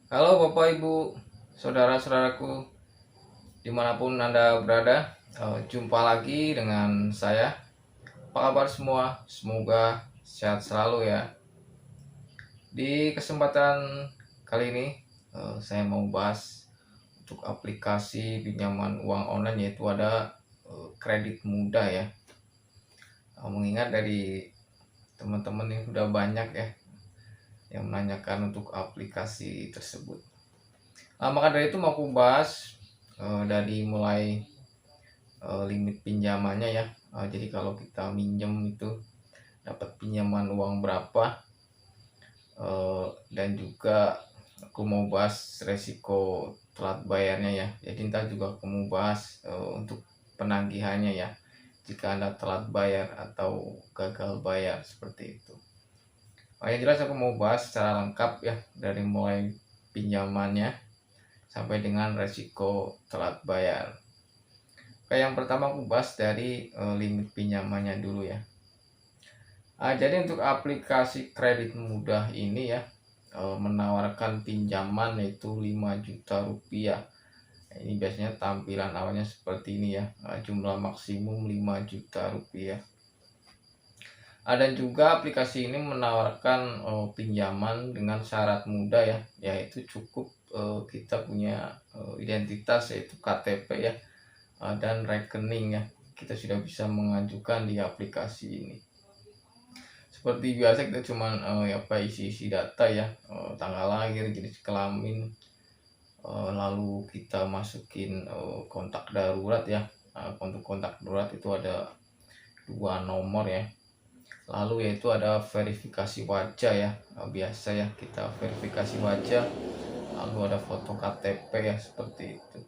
Halo Bapak Ibu, saudara-saudaraku dimanapun Anda berada. Jumpa lagi dengan saya. Apa kabar semua? Semoga sehat selalu ya. Di kesempatan kali ini saya mau bahas untuk aplikasi pinjaman uang online, yaitu ada kredit mudah ya. Mengingat dari teman-teman ini sudah banyak ya yang menanyakan untuk aplikasi tersebut. Maka dari itu mau aku bahas dari mulai limit pinjamannya ya. Jadi kalau kita minjem itu dapat pinjaman uang berapa, dan juga aku mau bahas resiko telat bayarnya ya. Jadi ntar juga aku mau bahas untuk penagihannya ya, jika Anda telat bayar atau gagal bayar seperti itu. Yang jelas aku mau bahas secara lengkap ya, dari mulai pinjamannya sampai dengan resiko telat bayar. Oke, yang pertama aku bahas dari limit pinjamannya dulu ya. Jadi untuk aplikasi kredit mudah ini ya, menawarkan pinjaman yaitu 5 juta rupiah. Ini biasanya tampilan awalnya seperti ini ya, jumlah maksimum 5 juta rupiah. Dan juga aplikasi ini menawarkan pinjaman dengan syarat mudah ya, yaitu cukup kita punya identitas yaitu KTP ya, dan rekening ya. Kita sudah bisa mengajukan di aplikasi ini. Seperti biasa kita cuman isi data ya, tanggal lahir, jenis kelamin, lalu kita masukin kontak darurat ya. Untuk kontak darurat itu ada 2 nomor ya. Lalu yaitu ada verifikasi wajah ya. Biasa ya kita verifikasi wajah, lalu ada foto KTP ya, seperti itu.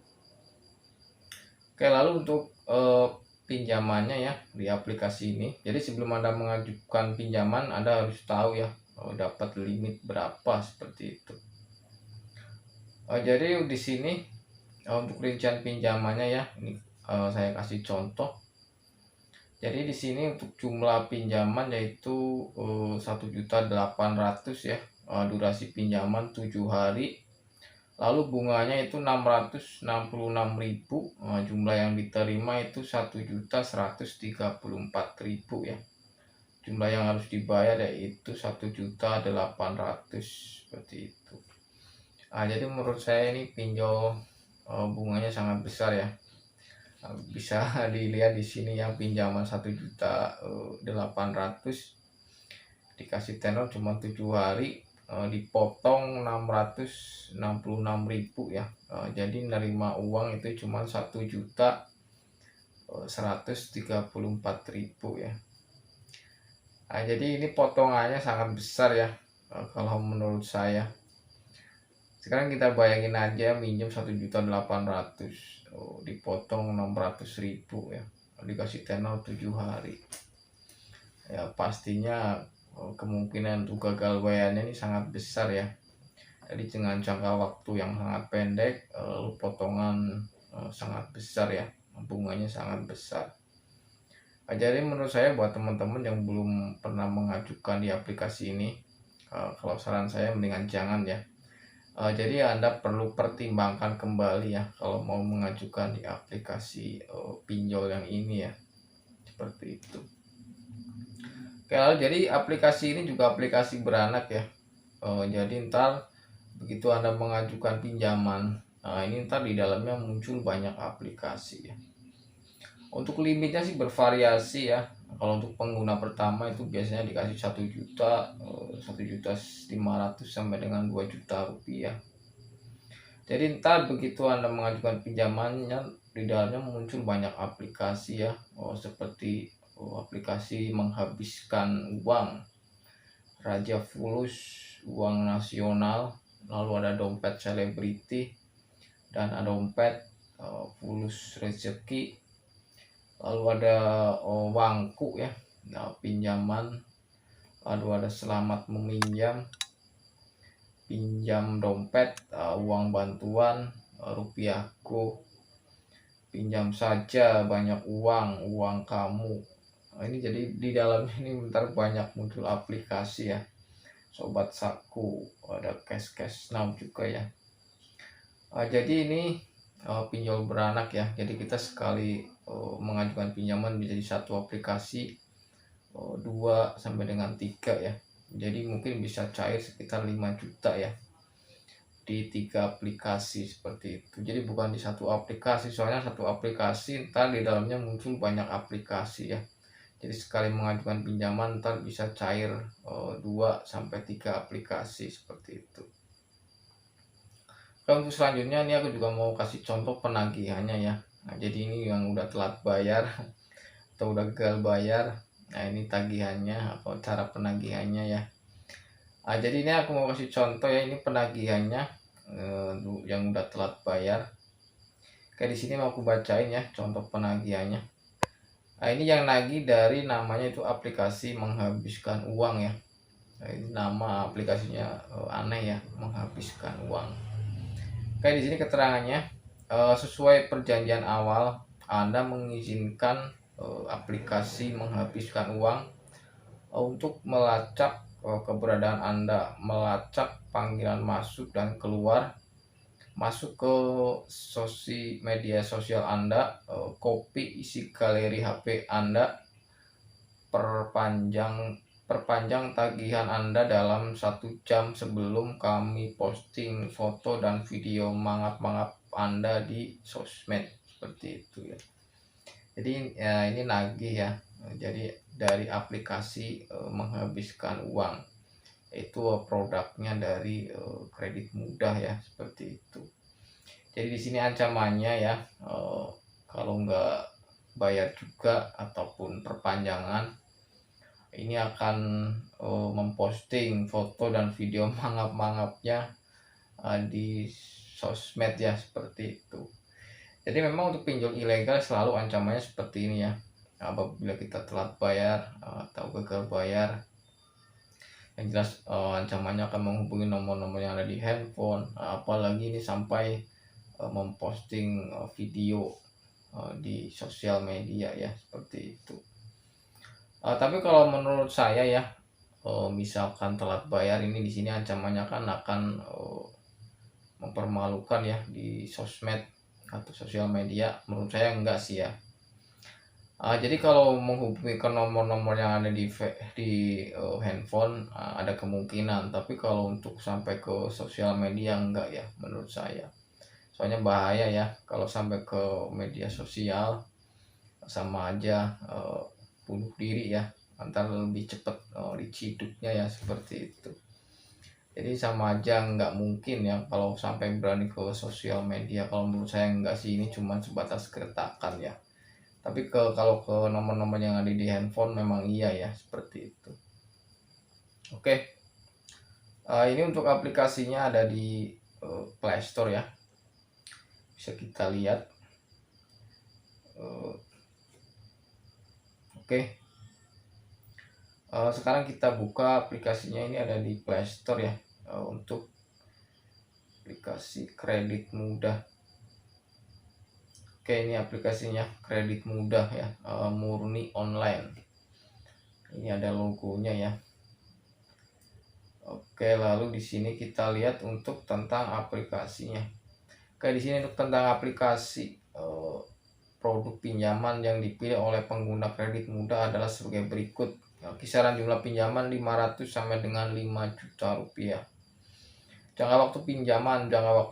Oke, lalu untuk pinjamannya ya di aplikasi ini. Jadi sebelum Anda mengajukan pinjaman, Anda harus tahu ya dapat limit berapa, seperti itu. Jadi di sini untuk rincian pinjamannya ya, ini saya kasih contoh. Jadi di sini untuk jumlah pinjaman yaitu 1.800.000 ya. Durasi pinjaman 7 hari. Lalu bunganya itu 666.000, jumlah yang diterima itu 1.134.000 ya. Jumlah yang harus dibayar yaitu 1.800.000, seperti itu. Jadi menurut saya ini pinjol bunganya sangat besar ya. Bisa dilihat di sini yang pinjaman 1.800.000 dikasih tenor cuma 7 hari, dipotong 666.000 ya. Jadi nerima uang itu cuma 1.134.000 ya. Jadi ini potongannya sangat besar ya, kalau menurut saya. Sekarang kita bayangin aja minjem 1.800.000, dipotong 600.000 ya, dikasih tenor 7 hari ya, pastinya kemungkinan untuk gagal bayarnya ini sangat besar ya. Jadi dengan jangka waktu yang sangat pendek, potongan sangat besar ya, bunganya sangat besar. Jadi menurut saya buat teman-teman yang belum pernah mengajukan di aplikasi ini, kalau saran saya mendingan jangan ya. Jadi Anda perlu pertimbangkan kembali ya kalau mau mengajukan di aplikasi pinjol yang ini ya, seperti itu. Oke, lalu jadi aplikasi ini juga aplikasi beranak ya. Jadi ntar begitu Anda mengajukan pinjaman, ini ntar di dalamnya muncul banyak aplikasi ya. Untuk limitnya sih bervariasi ya. Kalau untuk pengguna pertama itu biasanya dikasih 1 juta, 1.500.000 sampai dengan 2 juta rupiah. Jadi ntar begitu Anda mengajukan pinjamannya, di dalamnya muncul banyak aplikasi ya, seperti aplikasi menghabiskan uang, Raja Fulus, uang nasional, lalu ada dompet selebriti, dan ada dompet Fulus rezeki, lalu ada Wangku ya, pinjaman, lalu ada selamat meminjam, pinjam dompet, uang bantuan, rupiahku, pinjam saja banyak uang kamu. Ini jadi di dalam ini bentar banyak muncul aplikasi ya. Sobat Saku, ada cash now juga ya. Jadi ini pinjol beranak ya. Jadi kita sekali mengajukan pinjaman menjadi satu aplikasi 2 sampai dengan 3 ya. Jadi mungkin bisa cair sekitar 5 juta ya di 3 aplikasi seperti itu. Jadi bukan di satu aplikasi, soalnya satu aplikasi ntar di dalamnya muncul banyak aplikasi ya. Jadi sekali mengajukan pinjaman ntar bisa cair 2 sampai 3 aplikasi seperti itu. Nah, untuk selanjutnya ini aku juga mau kasih contoh penagihannya ya. Nah, jadi ini yang udah telat bayar atau udah gagal bayar. Nah, ini tagihannya atau cara penagihannya ya. Jadi ini aku mau kasih contoh ya, ini penagihannya yang udah telat bayar. Kayak di sini mau aku bacain ya contoh penagihannya. Nah, ini yang nagih dari namanya itu aplikasi menghabiskan uang ya. Nah, ini nama aplikasinya aneh ya, menghabiskan uang. Kayak di sini keterangannya, sesuai perjanjian awal Anda mengizinkan aplikasi menghabiskan uang untuk melacak keberadaan Anda, melacak panggilan masuk dan keluar, masuk ke media sosial Anda, kopi isi galeri HP Anda, perpanjang tagihan Anda dalam 1 jam sebelum kami posting foto dan video mangap-mangap Anda di sosmed, seperti itu ya. Jadi ya, ini nagih ya. Jadi dari aplikasi menghabiskan uang, itu produknya dari kredit mudah ya, seperti itu. Jadi di sini ancamannya ya, kalau nggak bayar juga ataupun perpanjangan, ini akan memposting foto dan video mangap-mangapnya di sosmed ya, seperti itu. Jadi memang untuk pinjol ilegal selalu ancamannya seperti ini ya. Apabila kita telat bayar atau gagal bayar, yang jelas ancamannya akan menghubungi nomor-nomor yang ada di handphone, apalagi ini sampai memposting video di sosial media ya, seperti itu. Tapi kalau menurut saya ya, misalkan telat bayar ini di sini ancamannya kan akan mempermalukan ya di sosmed atau sosial media. Menurut saya enggak sih ya. Jadi kalau menghubungi ke nomor-nomor yang ada di handphone ada kemungkinan, tapi kalau untuk sampai ke sosial media enggak ya menurut saya. Soalnya bahaya ya kalau sampai ke media sosial, sama aja bunuh diri ya, antara lebih cepat diciduknya ya, seperti itu. Jadi sama aja nggak mungkin ya kalau sampai berani ke sosial media. Kalau menurut saya enggak sih, ini cuma sebatas keretakan ya. Tapi kalau ke nomor-nomor yang ada di handphone memang iya ya, seperti itu. Oke. Ini untuk aplikasinya ada di Play Store ya, bisa kita lihat. Oke. Sekarang kita buka aplikasinya, ini ada di Play Store ya, untuk aplikasi kredit mudah. Oke, ini aplikasinya kredit mudah ya, murni online. Ini ada logonya ya. Oke, lalu di sini kita lihat untuk tentang aplikasinya. Oke, di sini untuk tentang aplikasi produk pinjaman yang dipilih oleh pengguna kredit mudah adalah sebagai berikut. Kisaran jumlah pinjaman 500 sampai dengan 5 juta rupiah. Jangka waktu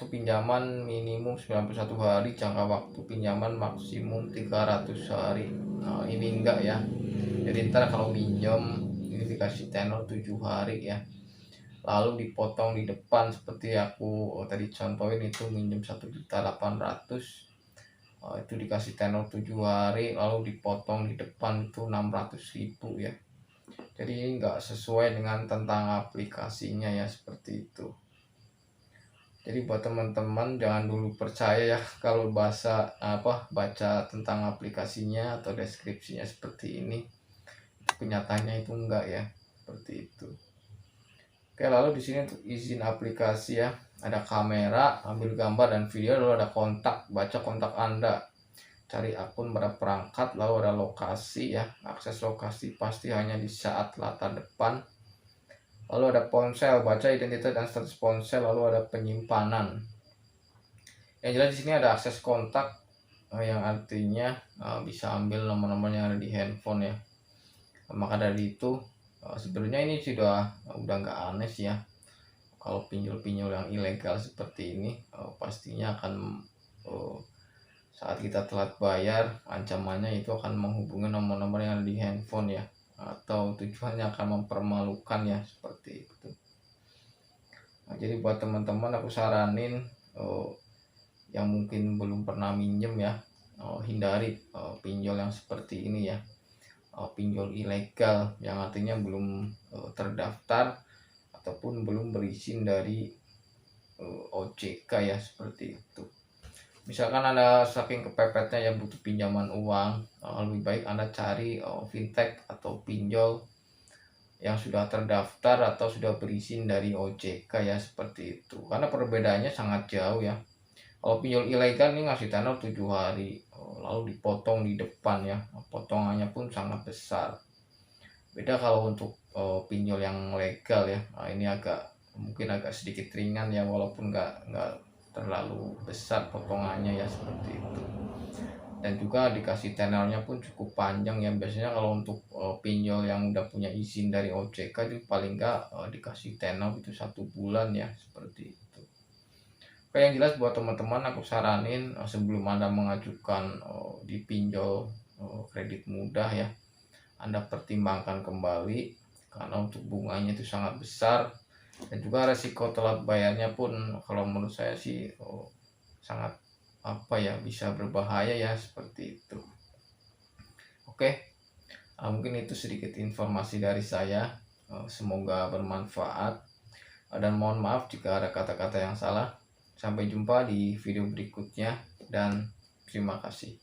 pinjaman minimum 91 hari, jangka waktu pinjaman maksimum 300 hari. Nah, ini enggak ya. Jadi ntar kalau pinjam ini dikasih tenor 7 hari ya. Lalu dipotong di depan seperti aku tadi contohin, itu minjem 1.800.000. Itu dikasih tenor 7 hari, lalu dipotong di depan itu 600.000 ya. Jadi ini enggak sesuai dengan tentang aplikasinya ya, seperti itu. Jadi buat teman-teman jangan dulu percaya ya kalau baca tentang aplikasinya atau deskripsinya seperti ini. Kenyataannya itu enggak ya, seperti itu. Oke, lalu di sini untuk izin aplikasi ya, ada kamera, ambil gambar dan video, lalu ada kontak, baca kontak Anda, cari akun pada perangkat, lalu ada lokasi ya, akses lokasi pasti hanya di saat latar depan, lalu ada ponsel, baca identitas dan status ponsel, lalu ada penyimpanan. Yang jelas di sini ada akses kontak, yang artinya bisa ambil nomor-nomor yang ada di handphone ya. Maka dari itu sebenarnya ini sudah udah nggak aneh sih ya. Kalau pinjol-pinjol yang ilegal seperti ini pastinya akan saat kita telat bayar, ancamannya itu akan menghubungi nomor-nomor yang ada di handphone ya, atau tujuannya akan mempermalukan ya, seperti itu. Nah, jadi buat teman-teman aku saranin yang mungkin belum pernah minjem ya, hindari pinjol yang seperti ini ya, pinjol ilegal yang artinya belum terdaftar ataupun belum berizin dari OJK ya, seperti itu. Misalkan Anda saking kepepetnya ya butuh pinjaman uang, lebih baik Anda cari fintech atau pinjol yang sudah terdaftar atau sudah berizin dari OJK ya, seperti itu. Karena perbedaannya sangat jauh ya. Kalau pinjol ilegal ini ngasih tenor 7 hari, lalu dipotong di depan ya, potongannya pun sangat besar. Beda kalau untuk pinjol yang legal ya, ini mungkin agak sedikit ringan ya, walaupun nggak terlalu besar potongannya ya, seperti itu. Dan juga dikasih tenornya pun cukup panjang ya. Biasanya kalau untuk pinjol yang udah punya izin dari OJK itu paling nggak dikasih tenor itu 1 bulan ya, seperti itu. Oke, yang jelas buat teman-teman aku saranin sebelum Anda mengajukan di pinjol kredit mudah ya, Anda pertimbangkan kembali, karena untuk bunganya itu sangat besar dan juga resiko telat bayarnya pun kalau menurut saya sih sangat bisa berbahaya ya, seperti itu. Oke, mungkin itu sedikit informasi dari saya, semoga bermanfaat, dan mohon maaf jika ada kata-kata yang salah. Sampai jumpa di video berikutnya dan terima kasih.